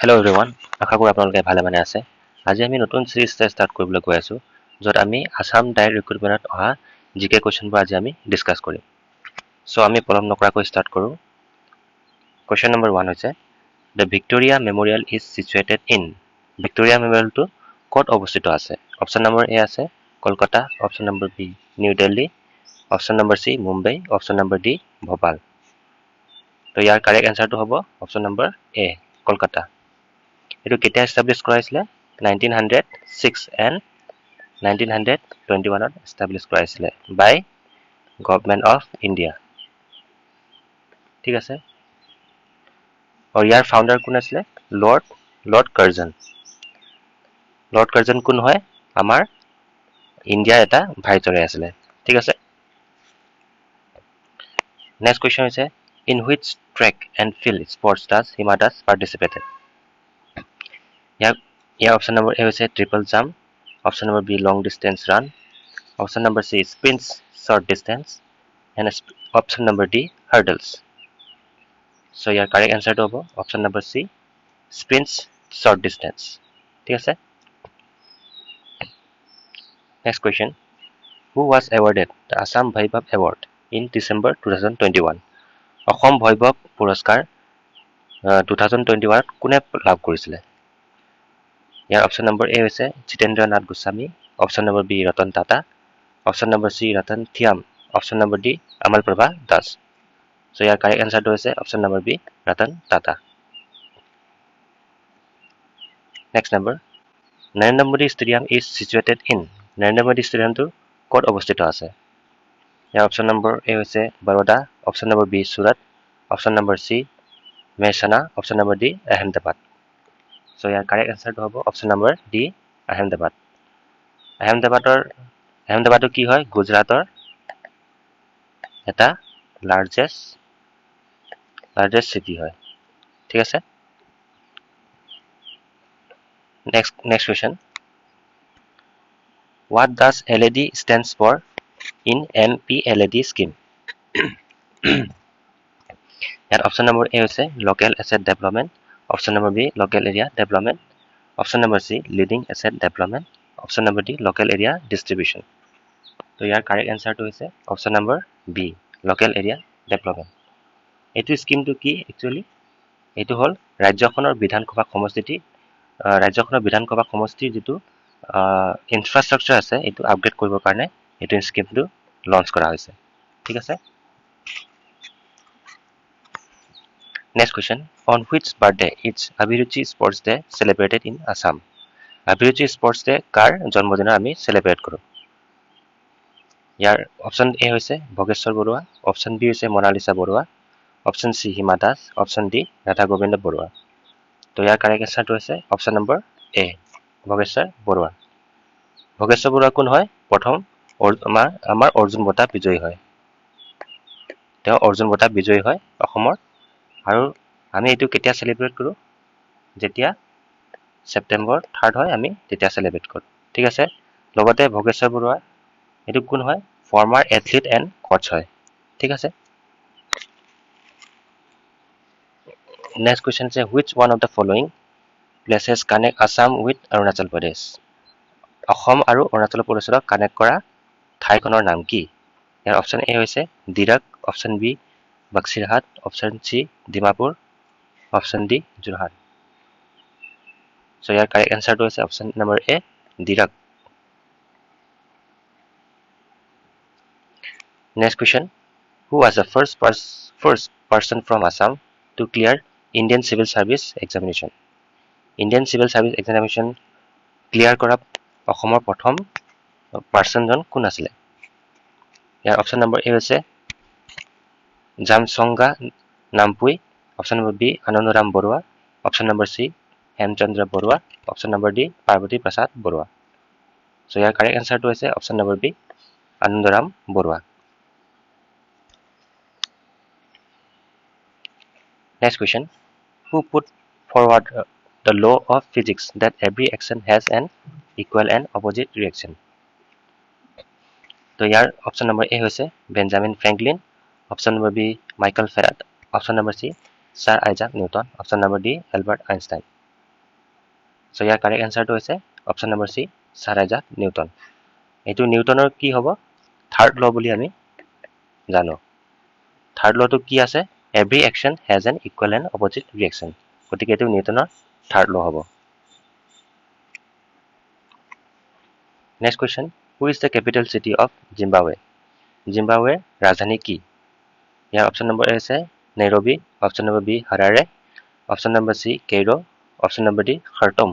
Hello' everyone, আশা কৰোঁ আপোনালোকে ভালে মানে আছে। আজি আমি নতুন চিৰিজ ষ্টাৰ্ট কৰিবলৈ গৈ আছোঁ, য'ত আমি আছাম ডাইৰেক্ট ৰিক্ৰুটমেণ্টত অহা জিকে কুৱেশ্যনবোৰ আজি আমি ডিছকাছ কৰিম। চ' আমি পলম নকৰাকৈ ষ্টাৰ্ট কৰোঁ। কুৱেশ্যন নম্বৰ 1 হৈছে, the Victoria Memorial is situated in. Victoria মেম'ৰিয়েলটো ক'ত অৱস্থিত আছে? অপশ্যন নম্বৰ এ আছে Kolkata, option number B new Delhi, option number C Mumbai, option number D Bhopal. তো ইয়াৰ কাৰেক্ট এনচাৰটো হ'ব অপশ্যন নম্বৰ এ কলকাতা। এইটো কেতিয়া এষ্টাব্লিছ কৰাইছিলে? 1906 এণ্ড 1921ত এষ্টাব্লিছ কৰাইছিলে বাই গভৰ্ণমেণ্ট অফ ইণ্ডিয়া। ঠিক আছে। আৰু ইয়াৰ ফাউণ্ডাৰ কোন আছিলে? Lord Curzon. লৰ্ড কাৰ্জন কোন হয়? আমাৰ ইণ্ডিয়াৰ এটা ভাইচৰয় আছিলে। ঠিক আছে। নেক্সট কুৱেশ্যন হৈছে, in which track and field sports does Hima Das participated? ইয়াৰ অপশ্যন নম্বৰ এ হৈছে triple jump, option number B long distance run, option number C sprints short distance and option number D hurdles. So' ইয়াৰ correct এনচাৰটো হ'ব option number C sprints short distance. ঠিক আছে। Next question, who was awarded the Assam Baibhav award in December 2021? Assam Baibhav পুৰস্কাৰ 2021ত কোনে লাভ কৰিছিলে? ইয়াৰ option number A হৈছে Jitendra Nath Goswami, option number B Ratan Tata, option number C Ratan Thiyam, option number D Amal Prabha Das. So' ইয়াৰ কাৰেক্ট এনচাৰটো হৈছে option number B Ratan Tata. Next number, Narendra Modi stadium is situated in. Narendra Modi ষ্টেডিয়ামটো ক'ত অৱস্থিত আছে? ইয়াৰ অপশ্যন নম্বৰ এ হৈছে Baroda, option number B Surat, option number C Mehsana, option number D Ahmedabad. So' ইয়াৰ কাৰেক্ট এনচাৰটো হ'ব অপশ্যন নম্বৰ ডি আহমেদাবাদ। আহমেদাবাদটো কি হয়? গুজৰাটৰ এটা লাৰ্জেষ্ট চিটি হয়। ঠিক আছে। Next question, what does LED stands for in MPLAD scheme? ইয়াত অপশ্যন নম্বৰ এ হৈছে local asset development, option number B local area development, option number C leading asset development, option number D local area distribution. তো ইয়াৰ correct এনচাৰটো হৈছে option number B local area development. এইটো স্কিমটো কি actually? এইটো হ'ল ৰাজ্যখনৰ বিধানসভা সমষ্টিৰ যিটো ইনফ্ৰাষ্ট্ৰাকচাৰ আছে এইটো আপগ্ৰেড কৰিবৰ কাৰণে এইটো স্কিমটো লঞ্চ কৰা হৈছে। ঠিক আছে। Next question, on which birthday is Abhiruchi sports day celebrated in Assam? Abhiruchi sports day কাৰ জন্মদিনত আমি চেলিব্ৰেট কৰোঁ? ইয়াৰ অপশ্যন এ হৈছে ভোগেশ্বৰ বৰুৱা, অপশ্যন বি হৈছে Monalisa Baruah, option C Hima Das, option D Radha Gobinda Baruah. তো ইয়াৰ কাৰেক্ট এনচাৰটো হৈছে option number A Bhogeswar Baruah. Bhogeswar Baruah কোন হয়? প্ৰথম আমাৰ অৰ্জুন বঁটা বিজয়ী হয়। তেওঁ অৰ্জুন বঁটা বিজয়ী হয় অসমৰ। আৰু আমি এইটো কেতিয়া চেলিব্ৰেট কৰোঁ? যেতিয়া ছেপ্টেম্বৰ 3 হয় আমি তেতিয়া চেলিব্ৰেট কৰোঁ। ঠিক আছে। লগতে ভোগেশ্বৰ বৰুৱা এইটো কোন হয়? ফৰ্মাৰ এথলিট এণ্ড কোচ হয়। ঠিক আছে। নেক্সট কুৱেশ্যন আছে, which one of the following places connect Assam with Arunachal Pradesh? Assam আৰু অৰুণাচল প্ৰদেশক কানেক্ট কৰা ঠাইখনৰ নাম কি? ইয়াৰ অপশ্যন এ হৈছে Dirak, option B Boxirhat, option C Dimapur, option D Jorhat. So' ইয়াৰ কাৰেক্ট এনচাৰটো হৈছে option number A Dirak. Next question, who was the first person from Assam to clear Indian civil service examination? Indian civil service examination clear কৰা অসমৰ প্ৰথম পাৰ্চনজন কোন আছিলে? ইয়াৰ option number A হৈছে Jamchonga Nampui, option number B Anandaram Barua, option number C Hemchandra Barua, option number D Parbati Prasad Barua. So' ইয়াৰ correct এনচাৰটো হৈছে option number B Anandaram Barua. Next question, who put forward the law of physics that every action has an equal and opposite reaction? তো ইয়াৰ option number A হৈছে Benjamin Franklin, option number B Michael Faraday, option number C sir Isaac Newton, option number D Albert Einstein. So ইয়াৰ correct এনসাৰটো হৈছে option number C sir Isaac Newton এইটো নিউটনৰ কি হ'ব third ল বুলি আমি জানো থাৰ্ড লটো কি আছে every action has an equal and opposite reaction গতিকে এইটো নিউটনৰ থাৰ্ড ল হ'ব next question who is the capital city of Zimbabwe জিম্বাবৱেৰ ৰাজধানী কি ইয়াৰ অপশন নম্বৰ এ হৈছে Nairobi option number B Harare option number C Cairo option number D Khartoum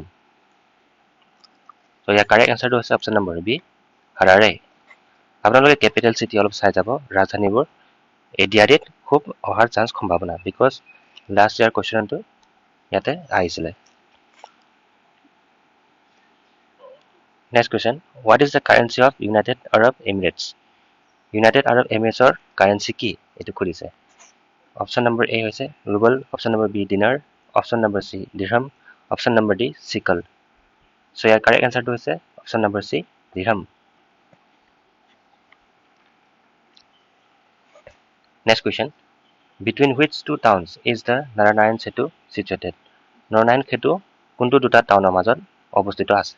তো ইয়াৰ কাৰেক্ট এনসাৰটো হৈছে অপশন নম্বৰ বি হাৰাৰে আপোনালোকে কেপিটেল চিটি অলপ চাই যাব ৰাজধানীবোৰ এডিআৰিত খুব অহাৰ চান্স সম্ভাৱনা বিকজ লাষ্ট ইয়াৰ কুৱেশ্যনটো ইয়াতে আহিছিলে next question what is the currency of United Arab Emirates United Arab এমিৰেটছৰ কাৰেঞ্চি কি এইটো সুধিছে অপশন নম্বৰ এ হৈছে ruble option number B dinar option number C dirham option number D shekel so ইয়াৰ correct এনসাৰটো হৈছে option number C dirham Next question. Between which two towns is the Naranayan Setu situated? Naranayan Setu কোনটো দুটা টাউনৰ মাজত অৱস্থিত আছে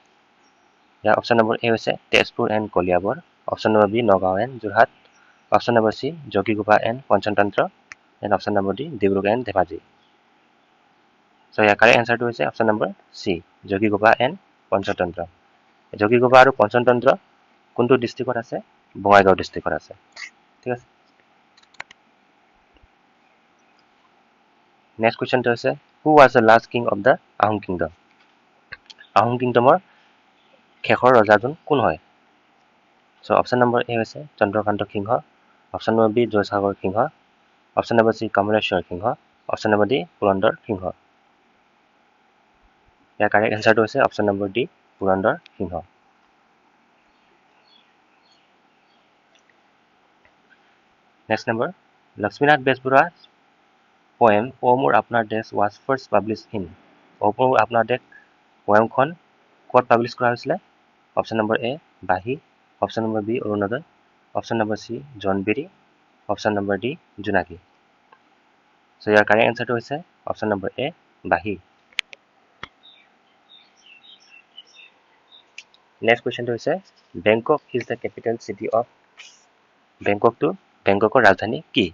ইয়াৰ option number A হৈছে Tezpur and Kaliabor option number B Nagaon and Jorhat option number C Jogighopa and Panchatantra and option number D Dibrugarh and Dhemaji so ইয়াৰ correct এনসাৰটো হৈছে option number C Jogighopa and Panchatantra Jogighopa আৰু পঞ্চতন্ত্ৰ কোনটো ডিষ্ট্ৰিক্টত আছে বঙাইগাঁও ডিষ্ট্ৰিক্টত আছে ঠিক আছে Next question to say, who was the last king of the Ahom kingdom? Ahom kingdomor শেষৰ ৰজাজন কোন হয়? So option number A হৈছে চন্দ্ৰকান্ত সিংহ, option number B জয়সাগৰ সিংহ, option number C কমলেশ্বৰ সিংহ, option number D পুৰন্দৰ সিংহ। ইয়াৰ কাৰেক্ট এনসাৰটো হৈছে option number D Purandar Singh. Next number, Lakshminath Besbura's poem O More Apnar Desh was first published in O More Apnar Desh poemখন ক'ত publish কৰা হৈছিলে option number A Bahi option number B Arunodoi option number C Jonbiri option number D Jonaki so ইয়াৰ correct এনসাৰটো হৈছে option number A Bahi next কুৱেশ্যনটো হৈছে Bangkok is the capital city of বেংককৰ ৰাজধানী কি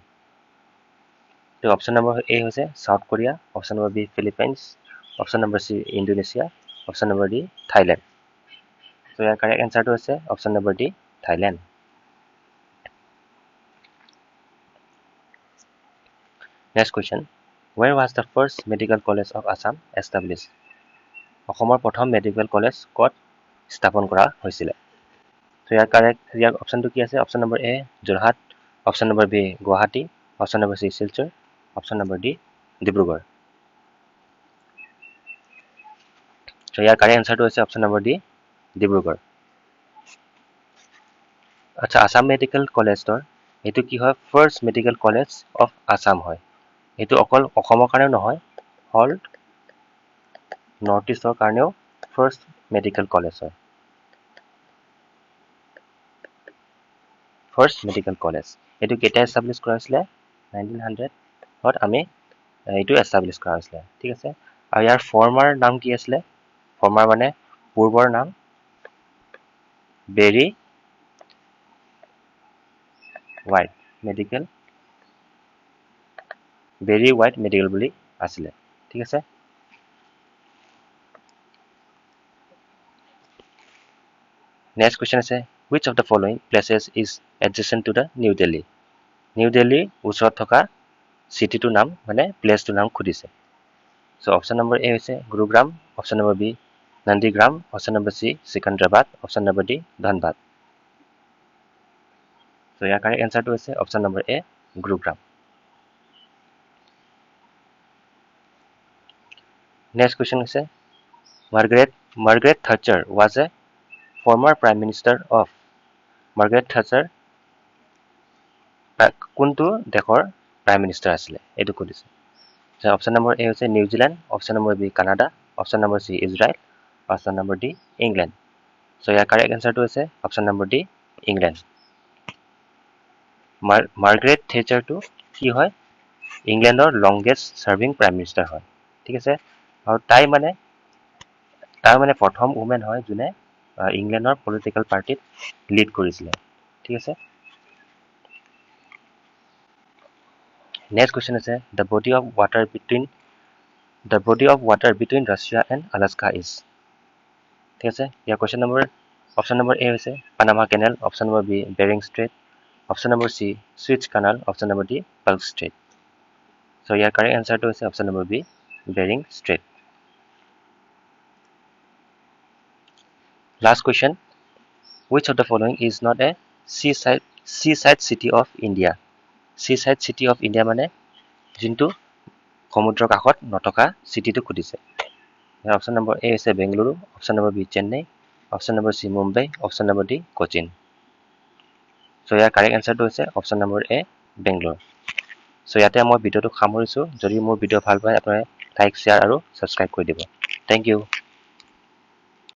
তো অপশ্যন নম্বৰ এ হৈছে South Korea option number B Philippines option number C Indonesia option number D Thailand so ইয়াৰ কাৰেক্ট এনসাৰটো হৈছে option number D Thailand next question where was the first medical college of Assam established অসমৰ প্ৰথম medical college ক'ত স্থাপন কৰা হৈছিলে তো ইয়াৰ অপশ্যনটো কি আছে option number A Jorhat option number B Guwahati option number C Silchar option number D Dibrugarh তো ইয়াৰ কাৰেক্ট এনসাৰটো হৈছে অপশ্যন নম্বৰ ডি ডিব্ৰুগড় আচ্ছা আসাম মেডিকেল কলেজৰ এইটো কি হয় first medical college of Assam হয় এইটো অকল অসমৰ কাৰণেও নহয় হল নৰ্থ ইষ্টৰ কাৰণেও ফাৰ্ষ্ট মেডিকেল কলেজ হয় ফাৰ্ষ্ট মেডিকেল কলেজ এইটো কেতিয়া এষ্টাব্লিছ কৰা হৈছিলে 1900ত আমি এইটো এষ্টাব্লিছ কৰা হৈছিলে ঠিক আছে আৰু ইয়াৰ ফৰ্মাৰ নাম কি আছিলে ফৰ্মাৰ মানে পূৰ্বৰ নাম বেৰি হোৱাইট মেডিকেল বুলি আছিলে ঠিক আছে নেক্সট কুৱেশ্যন আছে which of the following places is adjacent to the New Delhi new দিল্লীৰ ওচৰত থকা চিটিটোৰ নাম মানে প্লেচটোৰ নাম খুদিছে সো অপশ্যন নম্বৰ এ হৈছে Gurugram option number B Nandigram option number C Secunderabad option number D Dhanbad so ইয়াৰ কাৰেক্ট এনসাৰটো হৈছে option number A Gurugram next question হৈছে Margaret Thatcher was a former prime minister of Margaret Thatcher কোনটো দেশৰ প্ৰাইম মিনিষ্টাৰ আছিলে এইটো সুধিছে অপশ্যন নম্বৰ এ হৈছে New Zealand option number B Canada option number C Israel option number D England so ইয়াৰ correct এনসাৰটো হৈছে option number D England Margaret থাটচাৰটো কি হয় ইংলেণ্ডৰ লংগেষ্ট চাৰ্ভিং প্ৰাইম মিনিষ্টাৰ হয় ঠিক আছে আৰু তাই মানে তাৰ মানে প্ৰথম উমেন হয় যোনে ইংলেণ্ডৰ পলিটিকেল পাৰ্টিত লিড কৰিছিলে ঠিক আছে নেক্সট কোৱেশ্চন আছে the body of water between Russia and Alaska is ঠিক আছে ইয়াৰ অপশ্যন নম্বৰ এ হৈছে Panama canal option number B Bering strait option number C Suez canal option number D Palk strait so' ইয়াৰ correct এনচাৰটো হৈছে option number B Bering strait last question which of the following is not a seaside city of India seaside city of India মানে যোনটো সমুদ্ৰৰ কাষত নথকা চিটিটো সুধিছে option number A হৈছে Bengaluru option number B Chennai option number C Mumbai option number D Cochin so' ইয়াৰ correct এনচাৰটো হৈছে অপশ্যন নম্বৰ এ বেংগলোৰ চ' ইয়াতে মই ভিডিঅ'টো সামৰিছোঁ যদি মোৰ ভিডিঅ' ভাল পায় আপোনালোকে লাইক শ্বেয়াৰ আৰু ছাবস্ক্ৰাইব কৰি দিব থেংক ইউ